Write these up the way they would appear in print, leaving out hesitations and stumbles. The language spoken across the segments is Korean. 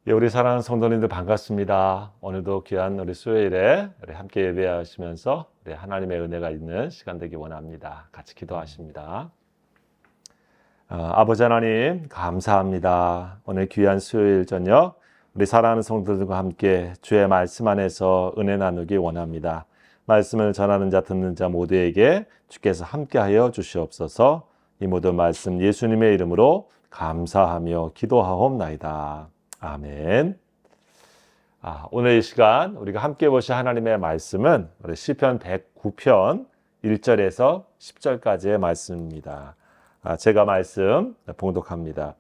예, 우리 사랑하는 성도님들 반갑습니다. 오늘도 귀한 우리 수요일에 우리 함께 예배하시면서 우리 하나님의 은혜가 있는 시간 되기 원합니다. 같이 기도하십니다. 아버지 하나님 감사합니다. 오늘 귀한 수요일 저녁 우리 사랑하는 성도들과 함께 주의 말씀 안에서 은혜 나누기 원합니다. 말씀을 전하는 자 듣는 자 모두에게 주께서 함께하여 주시옵소서. 이 모든 말씀 예수님의 이름으로 감사하며 기도하옵나이다. 아멘. 오늘 이 시간 우리가 함께 보실 하나님의 말씀은 우리 시편 109편 1절에서 10절까지의 말씀입니다. 제가 말씀 봉독합니다.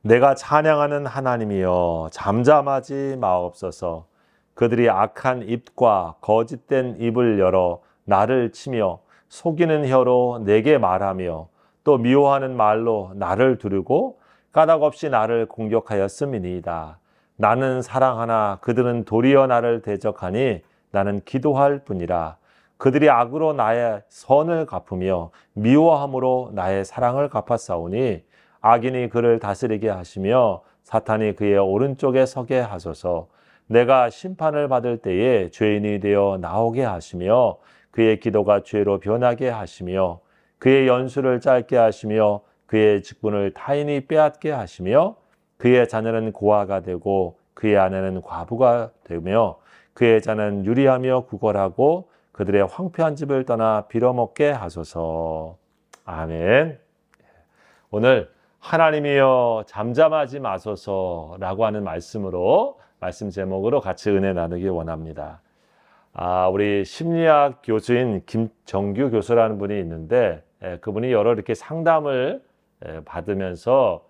내가 찬양하는 하나님이여 잠잠하지 마옵소서. 그들이 악한 입과 거짓된 입을 열어 나를 치며 속이는 혀로 내게 말하며 또 미워하는 말로 나를 두르고 까닭없이 나를 공격하였음이니이다. 나는 사랑하나 그들은 도리어 나를 대적하니 나는 기도할 뿐이라. 그들이 악으로 나의 선을 갚으며 미워함으로 나의 사랑을 갚았사오니 악인이 그를 다스리게 하시며 사탄이 그의 오른쪽에 서게 하소서. 내가 심판을 받을 때에 죄인이 되어 나오게 하시며 그의 기도가 죄로 변하게 하시며 그의 연수를 짧게 하시며 그의 직분을 타인이 빼앗게 하시며 그의 자녀는 고아가 되고 그의 아내는 과부가 되며 그의 자는 유리하며 구걸하고 그들의 황폐한 집을 떠나 빌어먹게 하소서. 아멘. 오늘 하나님이여 잠잠하지 마소서라고 하는 말씀으로 말씀 제목으로 같이 은혜 나누기 원합니다. 우리 심리학 교수인 김정규 교수라는 분이 있는데 그분이 여러 이렇게 상담을 받으면서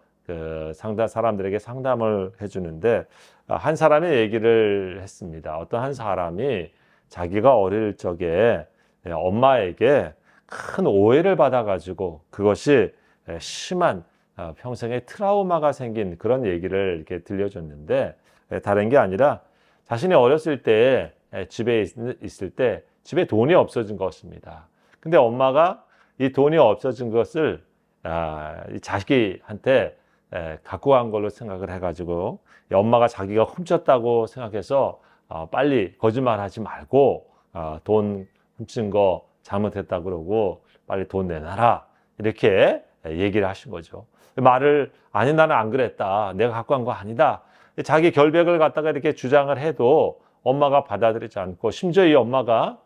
상담 사람들에게 상담을 해주는데 한 사람의 얘기를 했습니다. 어떤 한 사람이 자기가 어릴 적에 엄마에게 큰 오해를 받아가지고 그것이 심한 평생의 트라우마가 생긴 그런 얘기를 이렇게 들려줬는데 다른 게 아니라 자신이 어렸을 때 집에 있을 때 집에 돈이 없어진 것입니다. 근데 엄마가 이 돈이 없어진 것을 자식한테 갖고 간 걸로 생각을 해가지고 엄마가 자기가 훔쳤다고 생각해서 빨리 거짓말하지 말고 돈 훔친 거 잘못했다 그러고 빨리 돈 내놔라 이렇게 얘기를 하신 거죠. 말을 아니 나는 안 그랬다. 내가 갖고 간 거 아니다. 자기 결백을 갖다가 이렇게 주장을 해도 엄마가 받아들이지 않고 심지어 이 엄마가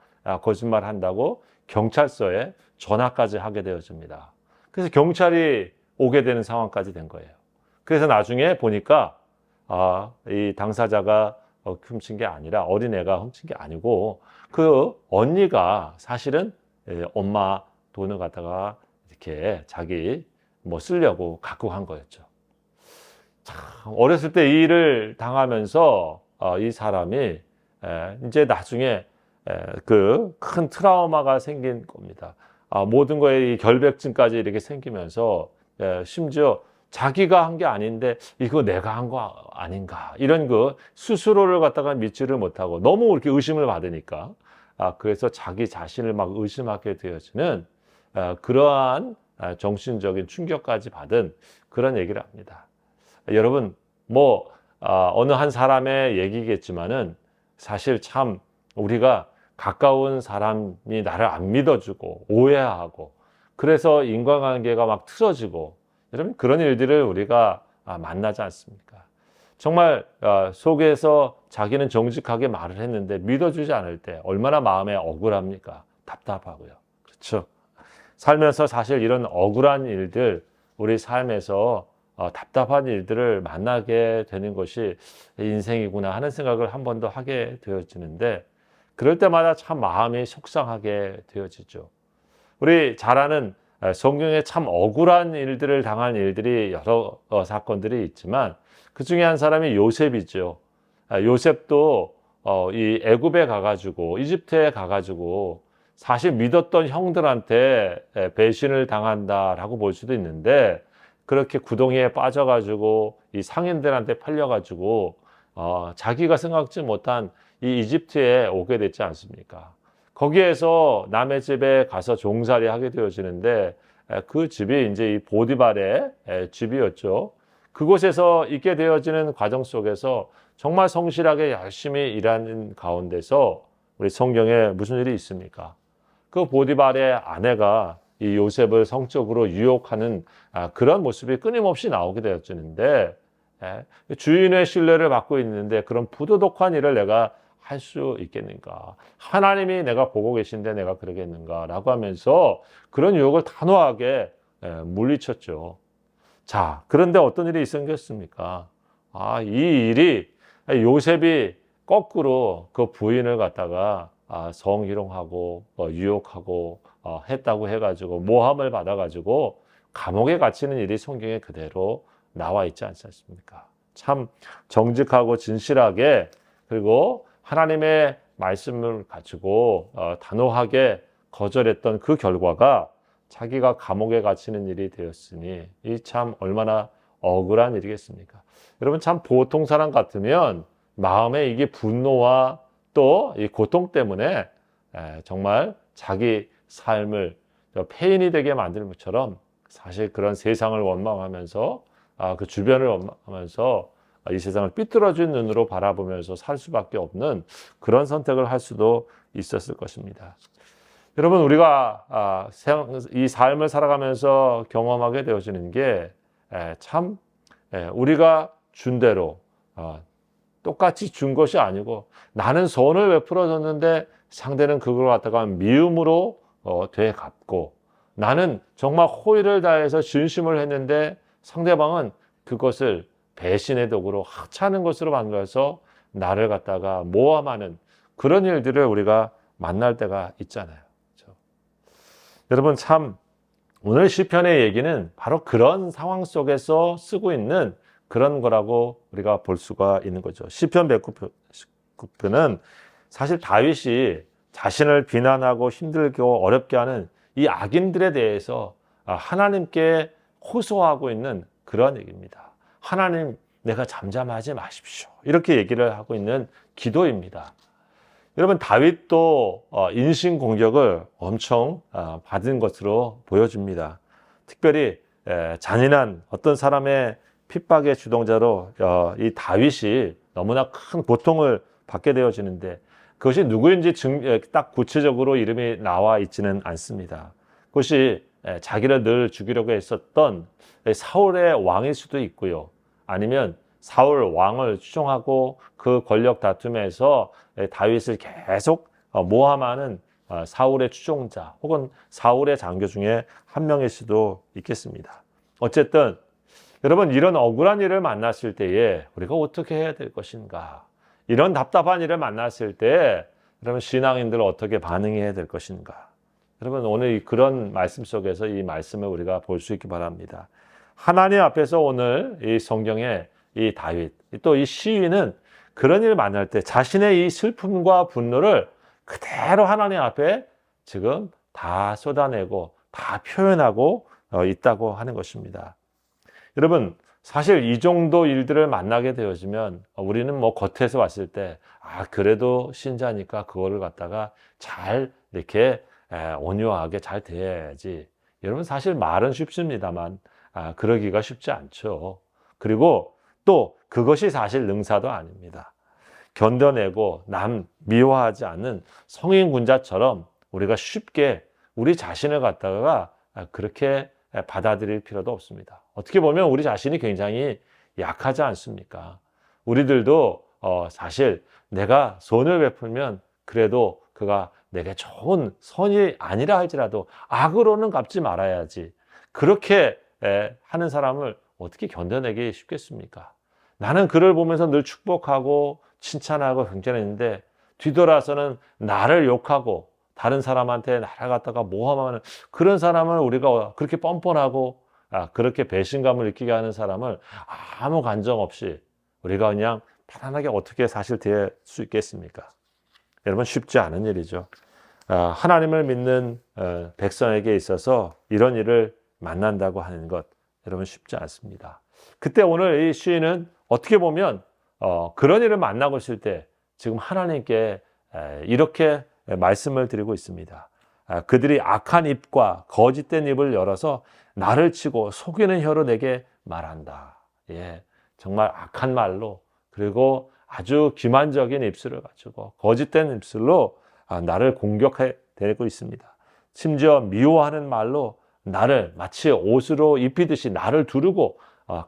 거짓말한다고 경찰서에 전화까지 하게 되어집니다. 그래서 경찰이 오게 되는 상황까지 된 거예요. 그래서 나중에 보니까 이 당사자가 훔친 게 아니라 어린애가 훔친 게 아니고 그 언니가 사실은 엄마 돈을 갖다가 이렇게 자기 쓰려고 갖고 간 거였죠. 참 어렸을 때 이 일을 당하면서 이 사람이 이제 나중에 그 큰 트라우마가 생긴 겁니다. 모든 거에 이 결백증까지 이렇게 생기면서 심지어 자기가 한 게 아닌데 이거 내가 한 거 아닌가 이런 그 스스로를 갖다가 믿지를 못하고 너무 이렇게 의심을 받으니까 그래서 자기 자신을 막 의심하게 되어지는 그러한 정신적인 충격까지 받은 그런 얘기를 합니다. 여러분 어느 한 사람의 얘기겠지만은 사실 참 우리가 가까운 사람이 나를 안 믿어주고 오해하고 그래서 인간관계가 막 틀어지고 여러분 그런 일들을 우리가 만나지 않습니까? 정말 속에서 자기는 정직하게 말을 했는데 믿어주지 않을 때 얼마나 마음에 억울합니까? 답답하고요. 그렇죠? 살면서 사실 이런 억울한 일들 우리 삶에서 답답한 일들을 만나게 되는 것이 인생이구나 하는 생각을 한 번 더 하게 되어지는데 그럴 때마다 참 마음이 속상하게 되어지죠. 우리 잘 아는 성경에 참 억울한 일들을 당한 일들이 여러 사건들이 있지만 그 중에 한 사람이 요셉이죠. 요셉도 이 애굽에 가가지고 이집트에 가가지고 사실 믿었던 형들한테 배신을 당한다라고 볼 수도 있는데 그렇게 구덩이에 빠져가지고 이 상인들한테 팔려가지고 자기가 생각지 못한 이 이집트에 오게 됐지 않습니까? 거기에서 남의 집에 가서 종살이 하게 되어지는데 그 집이 이제 이 보디발의 집이었죠. 그곳에서 있게 되어지는 과정 속에서 정말 성실하게 열심히 일하는 가운데서 우리 성경에 무슨 일이 있습니까? 그 보디발의 아내가 이 요셉을 성적으로 유혹하는 그런 모습이 끊임없이 나오게 되어지는데, 주인의 신뢰를 받고 있는데 그런 부도덕한 일을 내가 할 수 있겠는가? 하나님이 내가 보고 계신데 내가 그러겠는가라고 하면서 그런 유혹을 단호하게 물리쳤죠. 자, 그런데 어떤 일이 생겼습니까? 이 일이 요셉이 거꾸로 그 부인을 갖다가 성희롱하고 유혹하고 했다고 해가지고 모함을 받아가지고 감옥에 갇히는 일이 성경에 그대로 나와 있지 않지 않습니까? 참 정직하고 진실하게 그리고 하나님의 말씀을 가지고 단호하게 거절했던 그 결과가 자기가 감옥에 갇히는 일이 되었으니 이 참 얼마나 억울한 일이겠습니까? 여러분 참 보통 사람 같으면 마음에 이게 분노와 또 이 고통 때문에 정말 자기 삶을 폐인이 되게 만드는 것처럼 사실 그런 세상을 원망하면서 그 주변을 원망하면서 이 세상을 삐뚤어진 눈으로 바라보면서 살 수밖에 없는 그런 선택을 할 수도 있었을 것입니다. 여러분 우리가 이 삶을 살아가면서 경험하게 되어지는 게 참 우리가 준 대로 똑같이 준 것이 아니고 나는 선을 베풀어 줬는데 상대는 그걸 갖다가 미움으로 되갚고 나는 정말 호의를 다해서 진심을 했는데 상대방은 그것을 배신의 도구로 하찮은 것으로 만들어서 나를 갖다가 모함하는 그런 일들을 우리가 만날 때가 있잖아요. 그렇죠? 여러분 참 오늘 시편의 얘기는 바로 그런 상황 속에서 쓰고 있는 그런 거라고 우리가 볼 수가 있는 거죠. 시편 109편은 사실 다윗이 자신을 비난하고 힘들고 어렵게 하는 이 악인들에 대해서 하나님께 호소하고 있는 그런 얘기입니다. 하나님, 내가 잠잠하지 마십시오. 이렇게 얘기를 하고 있는 기도입니다. 여러분 다윗도 인신공격을 엄청 받은 것으로 보여집니다. 특별히 잔인한 어떤 사람의 핍박의 주동자로 이 다윗이 너무나 큰 고통을 받게 되어지는데 그것이 누구인지 딱 구체적으로 이름이 나와 있지는 않습니다. 그것이 자기를 늘 죽이려고 했었던 사울의 왕일 수도 있고요. 아니면 사울 왕을 추종하고 그 권력 다툼에서 다윗을 계속 모함하는 사울의 추종자 혹은 사울의 장교 중에 한 명일 수도 있겠습니다. 어쨌든 여러분 이런 억울한 일을 만났을 때에 우리가 어떻게 해야 될 것인가? 이런 답답한 일을 만났을 때 여러분 신앙인들 어떻게 반응해야 될 것인가? 여러분 오늘 그런 말씀 속에서 이 말씀을 우리가 볼 수 있기 바랍니다. 하나님 앞에서 오늘 이 성경에 이 다윗 또 이 시인은 그런 일을 만날 때 자신의 이 슬픔과 분노를 그대로 하나님 앞에 지금 다 쏟아내고 다 표현하고 있다고 하는 것입니다. 여러분 사실 이 정도 일들을 만나게 되어지면 우리는 뭐 겉에서 봤을 때 그래도 신자니까 그거를 갖다가 잘 이렇게 온유하게 잘 대해야지. 여러분 사실 말은 쉽습니다만 그러기가 쉽지 않죠. 그리고 또 그것이 사실 능사도 아닙니다. 견뎌내고 남 미워하지 않는 성인 군자처럼 우리가 쉽게 우리 자신을 갖다가 그렇게 받아들일 필요도 없습니다. 어떻게 보면 우리 자신이 굉장히 약하지 않습니까? 우리들도 사실 내가 선을 베풀면 그래도 그가 내게 좋은 선이 아니라 할지라도 악으로는 갚지 말아야지. 그렇게 하는 사람을 어떻게 견뎌내기 쉽겠습니까? 나는 그를 보면서 늘 축복하고 칭찬하고 경전했는데 뒤돌아서는 나를 욕하고 다른 사람한테 나를 갖다가 모함하는 그런 사람을 우리가 그렇게 뻔뻔하고 그렇게 배신감을 느끼게 하는 사람을 아무 간정 없이 우리가 그냥 편안하게 어떻게 사실 대할 수 있겠습니까? 여러분 쉽지 않은 일이죠. 하나님을 믿는 백성에게 있어서 이런 일을 만난다고 하는 것 여러분 쉽지 않습니다. 그때 오늘 이 시인은 어떻게 보면 그런 일을 만나고 있을 때 지금 하나님께 이렇게 말씀을 드리고 있습니다. 그들이 악한 입과 거짓된 입을 열어서 나를 치고 속이는 혀로 내게 말한다. 예, 정말 악한 말로, 그리고 아주 기만적인 입술을 가지고 거짓된 입술로 나를 공격해 대고 있습니다. 심지어 미워하는 말로 나를 마치 옷으로 입히듯이 나를 두르고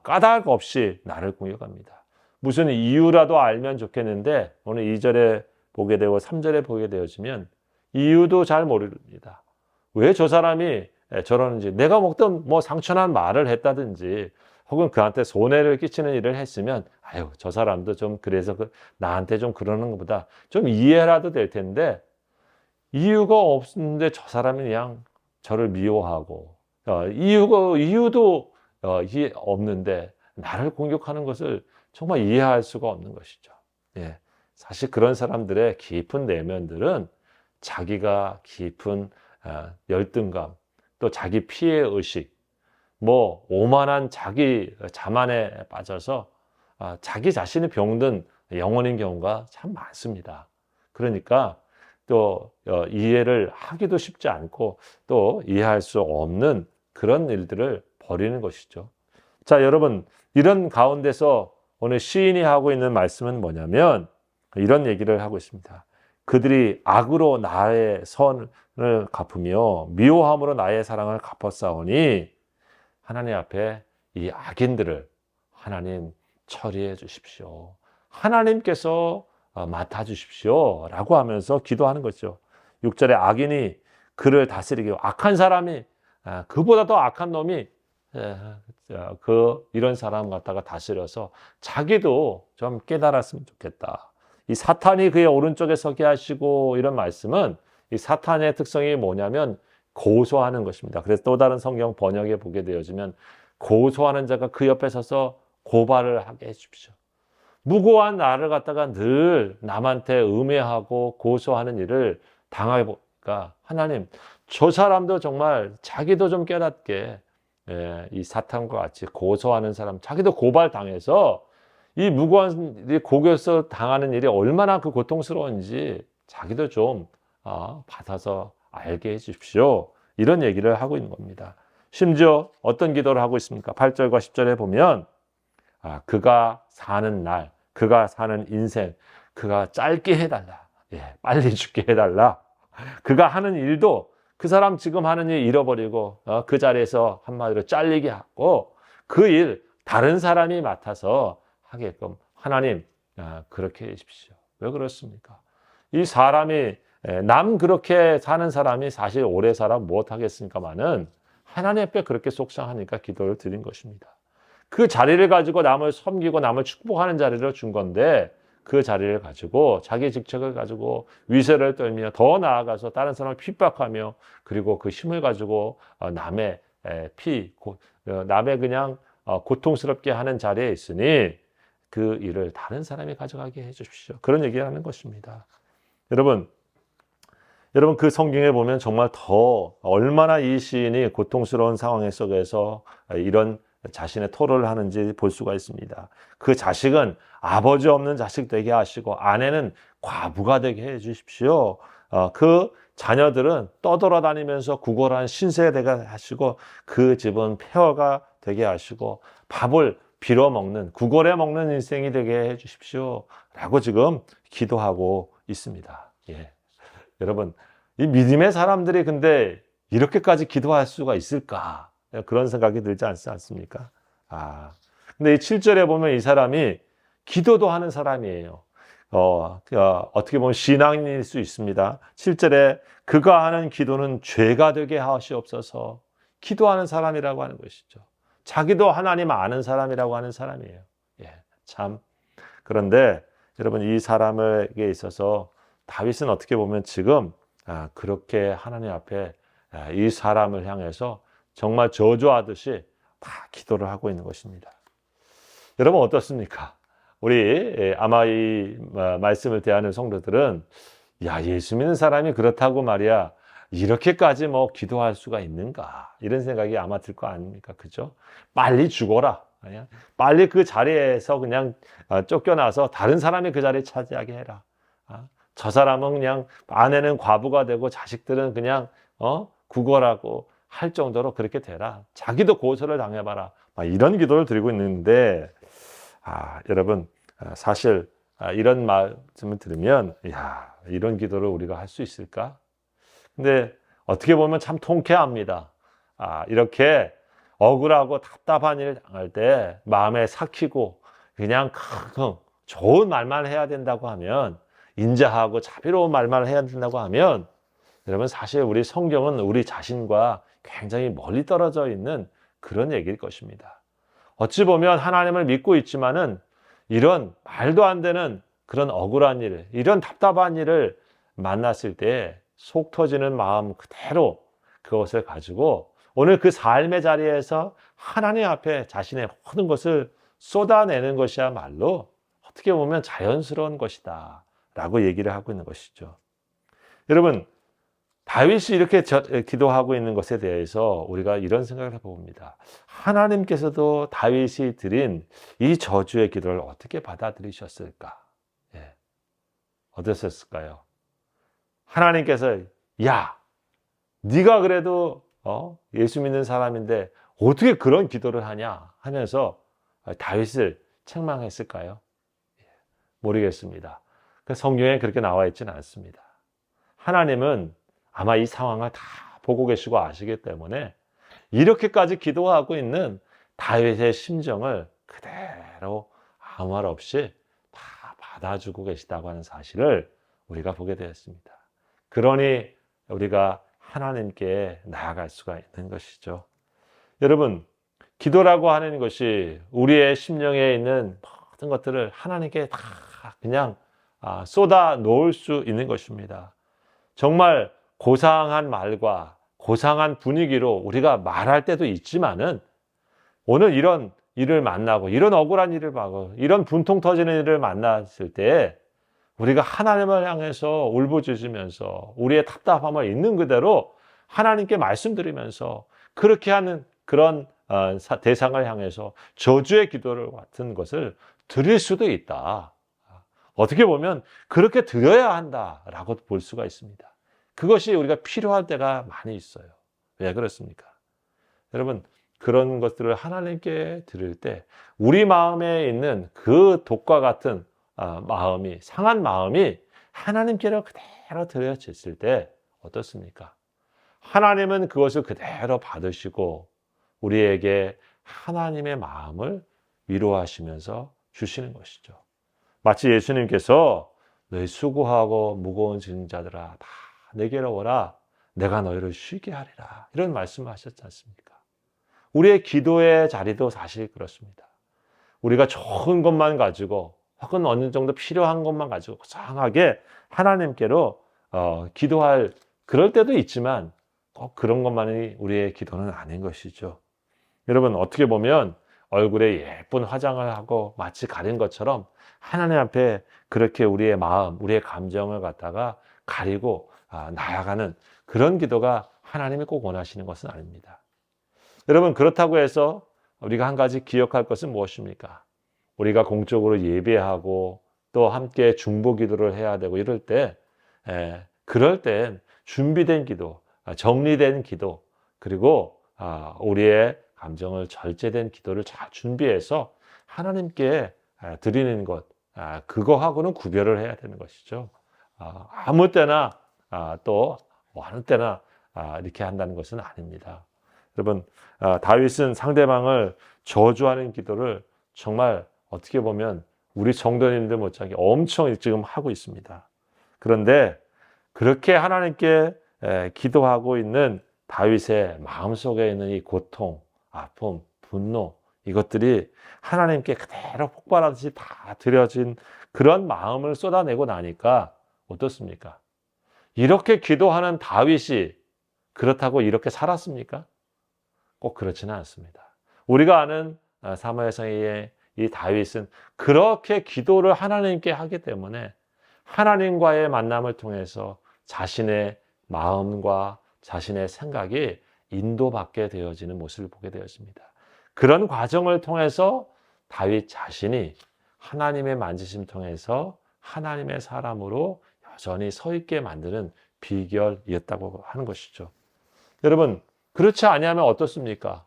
까닭 없이 나를 공격합니다. 무슨 이유라도 알면 좋겠는데 오늘 2절에 보게 되고 3절에 보게 되어지면 이유도 잘 모릅니다. 왜 저 사람이 저러는지, 내가 먹던 뭐 상처난 말을 했다든지 혹은 그한테 손해를 끼치는 일을 했으면 아유, 저 사람도 좀 그래서 나한테 좀 그러는 것보다 좀 이해라도 될 텐데, 이유가 없는데 저 사람이 그냥 저를 미워하고 이유도 이해 없는데 나를 공격하는 것을 정말 이해할 수가 없는 것이죠. 예, 사실 그런 사람들의 깊은 내면들은 자기가 깊은 열등감, 또 자기 피해 의식, 뭐 오만한 자기 자만에 빠져서 자기 자신이 병든 영혼인 경우가 참 많습니다. 그러니까 또 이해를 하기도 쉽지 않고 또 이해할 수 없는 그런 일들을 벌이는 것이죠. 자, 여러분, 이런 가운데서 오늘 시인이 하고 있는 말씀은 뭐냐면 이런 얘기를 하고 있습니다. 그들이 악으로 나의 선을 갚으며 미워함으로 나의 사랑을 갚았사오니 하나님 앞에 이 악인들을 하나님 처리해 주십시오. 하나님께서 맡아주십시오 라고 하면서 기도하는 거죠. 6절에 악인이 그를 다스리기, 악한 사람이 그보다 더 악한 놈이 이런 사람 갖다가 다스려서 자기도 좀 깨달았으면 좋겠다. 이 사탄이 그의 오른쪽에 서게 하시고, 이런 말씀은 이 사탄의 특성이 뭐냐면 고소하는 것입니다. 그래서 또 다른 성경 번역에 보게 되어지면 고소하는 자가 그 옆에 서서 고발을 하게 해주십시오. 무고한 나를 갖다가 늘 남한테 음해하고 고소하는 일을 당하게 보니까 하나님, 저 사람도 정말 자기도 좀 깨닫게, 이 사탄과 같이 고소하는 사람, 자기도 고발당해서 이 무고한 고교에서 당하는 일이 얼마나 그 고통스러운지 자기도 좀 받아서 알게 해주십시오. 이런 얘기를 하고 있는 겁니다. 심지어 어떤 기도를 하고 있습니까? 8절과 10절에 보면 그가 사는 날, 그가 사는 인생, 그가 짧게 해달라. 빨리 죽게 해달라. 그가 하는 일도 그 사람 지금 하는 일 잃어버리고 그 자리에서 한마디로 잘리게 하고 그 일 다른 사람이 맡아서 하게끔 하나님 그렇게 해주십시오. 왜 그렇습니까? 이 사람이 남 그렇게 사는 사람이 사실 오래 살아 못하겠습니까마는 하나님 앞에 그렇게 속상하니까 기도를 드린 것입니다. 그 자리를 가지고 남을 섬기고 남을 축복하는 자리를 준 건데 그 자리를 가지고 자기 직책을 가지고 위세를 떨며 더 나아가서 다른 사람을 핍박하며 그리고 그 힘을 가지고 남의 남의 그냥 고통스럽게 하는 자리에 있으니 그 일을 다른 사람이 가져가게 해 주십시오. 그런 얘기를 하는 것입니다. 여러분 그 성경에 보면 정말 더 얼마나 이 시인이 고통스러운 상황 속에서 이런 자신의 토로를 하는지 볼 수가 있습니다. 그 자식은 아버지 없는 자식 되게 하시고 아내는 과부가 되게 해 주십시오. 그 자녀들은 떠돌아다니면서 구걸한 신세가 되게 하시고 그 집은 폐허가 되게 하시고 밥을 빌어먹는 구걸해 먹는 인생이 되게 해 주십시오 라고 지금 기도하고 있습니다. 여러분, 이 믿음의 사람들이 근데 이렇게까지 기도할 수가 있을까? 그런 생각이 들지 않습니까? 근데 이 7절에 보면 이 사람이 기도도 하는 사람이에요. 어떻게 보면 신앙인일 수 있습니다. 7절에 그가 하는 기도는 죄가 되게 하시옵소서. 기도하는 사람이라고 하는 것이죠. 자기도 하나님 아는 사람이라고 하는 사람이에요. 참. 그런데 여러분, 이 사람에게 있어서 다윗은 어떻게 보면 지금 그렇게 하나님 앞에 이 사람을 향해서 정말 저주하듯이 다 기도를 하고 있는 것입니다. 여러분 어떻습니까? 우리 아마 이 말씀을 대하는 성도들은 예수 믿는 사람이 그렇다고 말이야 이렇게까지 뭐 기도할 수가 있는가 이런 생각이 아마 들 거 아닙니까? 그죠? 빨리 죽어라. 빨리 그 자리에서 그냥 쫓겨나서 다른 사람이 그 자리에 차지하게 해라. 저 사람은 그냥 아내는 과부가 되고 자식들은 그냥 구걸하고 할 정도로 그렇게 되라. 자기도 고소를 당해봐라. 이런 기도를 드리고 있는데, 여러분, 사실 이런 말씀을 들으면, 이런 기도를 우리가 할 수 있을까? 근데 어떻게 보면 참 통쾌합니다. 이렇게 억울하고 답답한 일 당할 때 마음에 삭히고 그냥 큰 좋은 말만 해야 된다고 하면, 인자하고 자비로운 말만 해야 된다고 하면, 여러분 사실 우리 성경은 우리 자신과 굉장히 멀리 떨어져 있는 그런 얘기일 것입니다. 어찌 보면 하나님을 믿고 있지만은 이런 말도 안 되는 그런 억울한 일, 이런 답답한 일을 만났을 때 속 터지는 마음 그대로 그것을 가지고 오늘 그 삶의 자리에서 하나님 앞에 자신의 모든 것을 쏟아내는 것이야말로 어떻게 보면 자연스러운 것이다 라고 얘기를 하고 있는 것이죠. 여러분, 다윗이 이렇게 기도하고 있는 것에 대해서 우리가 이런 생각을 해봅니다. 하나님께서도 다윗이 드린 이 저주의 기도를 어떻게 받아들이셨을까? 어땠을까요? 하나님께서 네가 그래도 예수 믿는 사람인데 어떻게 그런 기도를 하냐 하면서 다윗을 책망했을까요? 모르겠습니다. 성경에 그렇게 나와 있지는 않습니다. 하나님은 아마 이 상황을 다 보고 계시고 아시기 때문에 이렇게까지 기도하고 있는 다윗의 심정을 그대로 아무 말 없이 다 받아주고 계시다고 하는 사실을 우리가 보게 되었습니다. 그러니 우리가 하나님께 나아갈 수가 있는 것이죠. 여러분, 기도라고 하는 것이 우리의 심령에 있는 모든 것들을 하나님께 다 그냥 쏟아 놓을 수 있는 것입니다. 정말 고상한 말과 고상한 분위기로 우리가 말할 때도 있지만은 오늘 이런 일을 만나고 이런 억울한 일을 하고 이런 분통 터지는 일을 만났을 때 우리가 하나님을 향해서 울부짖으면서 우리의 답답함을 있는 그대로 하나님께 말씀드리면서 그렇게 하는 그런 대상을 향해서 저주의 기도를 같은 것을 드릴 수도 있다. 어떻게 보면 그렇게 드려야 한다라고 볼 수가 있습니다. 그것이 우리가 필요할 때가 많이 있어요. 왜 그렇습니까? 여러분, 그런 것들을 하나님께 드릴 때 우리 마음에 있는 그 독과 같은 마음이, 상한 마음이 하나님께로 그대로 드려졌을 때 어떻습니까? 하나님은 그것을 그대로 받으시고 우리에게 하나님의 마음을 위로하시면서 주시는 것이죠. 마치 예수님께서 너희 수고하고 무거운 짐 자들아 다 내게로 오라 내가 너희를 쉬게 하리라 이런 말씀을 하셨지 않습니까? 우리의 기도의 자리도 사실 그렇습니다. 우리가 좋은 것만 가지고 혹은 어느 정도 필요한 것만 가지고 고상하게 하나님께로 기도할 그럴 때도 있지만 꼭 그런 것만이 우리의 기도는 아닌 것이죠. 여러분, 어떻게 보면 얼굴에 예쁜 화장을 하고 마치 가린 것처럼 하나님 앞에 그렇게 우리의 마음, 우리의 감정을 갖다가 가리고 나아가는 그런 기도가 하나님이 꼭 원하시는 것은 아닙니다. 여러분, 그렇다고 해서 우리가 한 가지 기억할 것은 무엇입니까? 우리가 공적으로 예배하고 또 함께 중보 기도를 해야 되고 이럴 때 그럴 땐 준비된 기도, 정리된 기도, 그리고 우리의 감정을 절제된 기도를 잘 준비해서 하나님께 드리는 것, 그거하고는 구별을 해야 되는 것이죠. 아무 때나 또 어느 때나 이렇게 한다는 것은 아닙니다. 여러분, 다윗은 상대방을 저주하는 기도를 정말 어떻게 보면 우리 성도님들 못지않게 엄청 지금 하고 있습니다. 그런데 그렇게 하나님께 기도하고 있는 다윗의 마음속에 있는 이 고통, 아픔, 분노 이것들이 하나님께 그대로 폭발하듯이 다 드려진 그런 마음을 쏟아내고 나니까 어떻습니까? 이렇게 기도하는 다윗이 그렇다고 이렇게 살았습니까? 꼭 그렇지는 않습니다. 우리가 아는 사무엘상의 이 다윗은 그렇게 기도를 하나님께 하기 때문에 하나님과의 만남을 통해서 자신의 마음과 자신의 생각이 인도받게 되어지는 모습을 보게 되었습니다. 그런 과정을 통해서 다윗 자신이 하나님의 만지심 통해서 하나님의 사람으로 여전히 서 있게 만드는 비결이었다고 하는 것이죠. 여러분, 그렇지 아니하면 어떻습니까?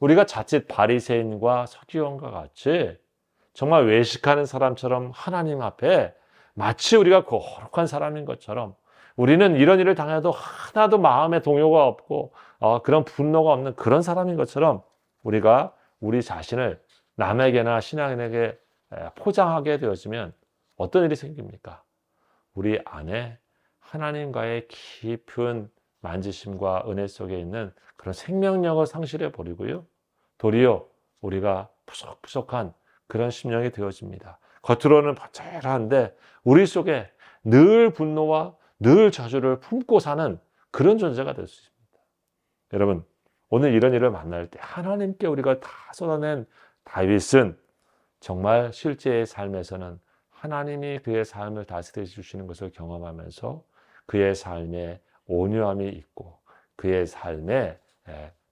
우리가 자칫 바리새인과 서기관과 같이 정말 외식하는 사람처럼 하나님 앞에 마치 우리가 거룩한 사람인 것처럼 우리는 이런 일을 당해도 하나도 마음에 동요가 없고 그런 분노가 없는 그런 사람인 것처럼 우리가 우리 자신을 남에게나 신앙인에게 포장하게 되어지면 어떤 일이 생깁니까? 우리 안에 하나님과의 깊은 만지심과 은혜 속에 있는 그런 생명력을 상실해 버리고요. 도리어 우리가 푸석푸석한 그런 심령이 되어집니다. 겉으로는 번쩍한데 우리 속에 늘 분노와 늘 저주를 품고 사는 그런 존재가 될 수 있습니다. 여러분, 오늘 이런 일을 만날 때 하나님께 우리가 다 쏟아낸 다윗은 정말 실제의 삶에서는 하나님이 그의 삶을 다스려 주시는 것을 경험하면서 그의 삶에 온유함이 있고 그의 삶에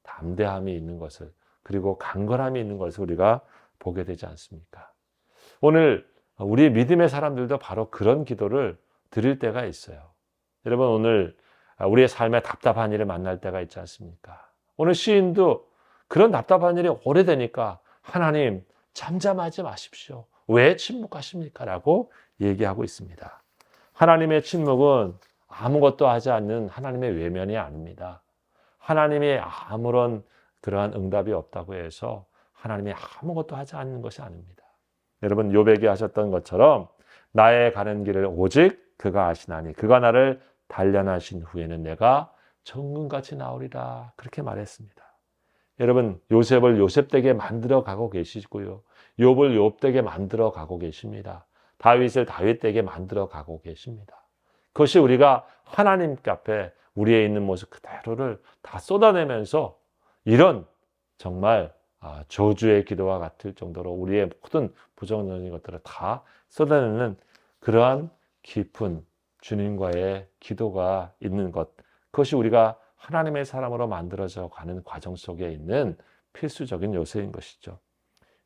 담대함이 있는 것을, 그리고 강건함이 있는 것을 우리가 보게 되지 않습니까? 오늘 우리 믿음의 사람들도 바로 그런 기도를 드릴 때가 있어요. 여러분, 오늘 우리의 삶에 답답한 일을 만날 때가 있지 않습니까? 오늘 시인도 그런 답답한 일이 오래되니까 하나님 잠잠하지 마십시오. 왜 침묵하십니까? 라고 얘기하고 있습니다. 하나님의 침묵은 아무것도 하지 않는 하나님의 외면이 아닙니다. 하나님이 아무런 그러한 응답이 없다고 해서 하나님이 아무것도 하지 않는 것이 아닙니다. 여러분, 욥에게 하셨던 것처럼 나의 가는 길을 오직 그가 아시나니 그가 나를 단련하신 후에는 내가 정금같이 나오리라, 그렇게 말했습니다. 여러분, 요셉을 요셉되게 만들어 가고 계시고요, 욥을 욥되게 만들어 가고 계십니다. 다윗을 다윗되게 만들어 가고 계십니다. 그것이 우리가 하나님 앞에 우리의 있는 모습 그대로를 다 쏟아내면서 이런 정말 저주의 기도와 같을 정도로 우리의 모든 부정적인 것들을 다 쏟아내는 그러한 깊은 주님과의 기도가 있는 것, 그것이 우리가 하나님의 사람으로 만들어져 가는 과정 속에 있는 필수적인 요소인 것이죠.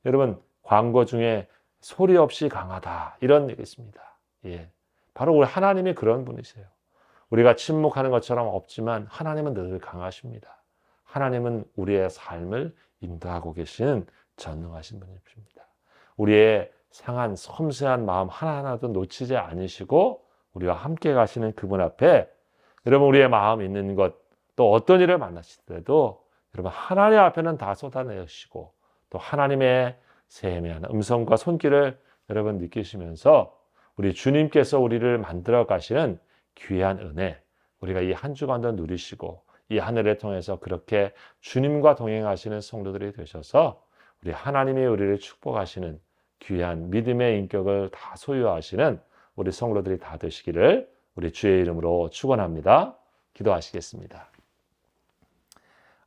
여러분, 광고 중에 소리 없이 강하다, 이런 얘기 있습니다. 예, 바로 우리 하나님이 그런 분이세요. 우리가 침묵하는 것처럼 없지만 하나님은 늘 강하십니다. 하나님은 우리의 삶을 인도하고 계시는 전능하신 분이십니다. 우리의 상한 섬세한 마음 하나하나도 놓치지 않으시고 우리와 함께 가시는 그분 앞에 여러분, 우리의 마음 있는 것, 또 어떤 일을 만나실 때도 여러분 하나님 앞에는 다 쏟아내시고 또 하나님의 세미한 음성과 손길을 여러분 느끼시면서 우리 주님께서 우리를 만들어 가시는 귀한 은혜, 우리가 이 한 주간도 누리시고 이 한 해를 통해서 그렇게 주님과 동행하시는 성도들이 되셔서 우리 하나님이 우리를 축복하시는 귀한 믿음의 인격을 다 소유하시는 우리 성도들이 다 되시기를 우리 주의 이름으로 축원합니다. 기도하시겠습니다.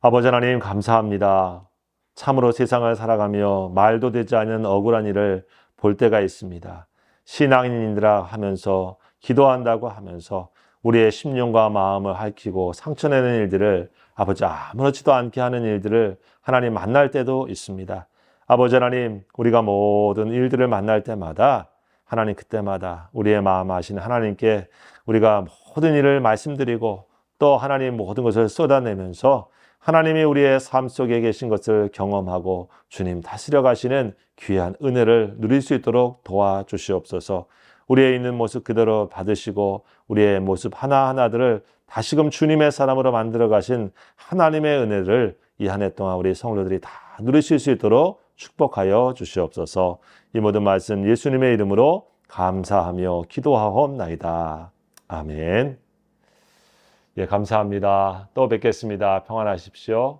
아버지 하나님, 감사합니다. 참으로 세상을 살아가며 말도 되지 않는 억울한 일을 볼 때가 있습니다. 신앙인이라 하면서 기도한다고 하면서 우리의 심령과 마음을 핥히고 상처내는 일들을 아버지 아무렇지도 않게 하는 일들을 하나님 만날 때도 있습니다. 아버지 하나님, 우리가 모든 일들을 만날 때마다 하나님 그때마다 우리의 마음 아시는 하나님께 우리가 모든 일을 말씀드리고 또 하나님 모든 것을 쏟아내면서 하나님이 우리의 삶 속에 계신 것을 경험하고 주님 다스려 가시는 귀한 은혜를 누릴 수 있도록 도와주시옵소서. 우리의 있는 모습 그대로 받으시고 우리의 모습 하나하나들을 다시금 주님의 사람으로 만들어 가신 하나님의 은혜를 이 한 해 동안 우리 성도들이 다 누리실 수 있도록 축복하여 주시옵소서. 이 모든 말씀 예수님의 이름으로 감사하며 기도하옵나이다. 아멘. 예, 감사합니다. 또 뵙겠습니다. 평안하십시오.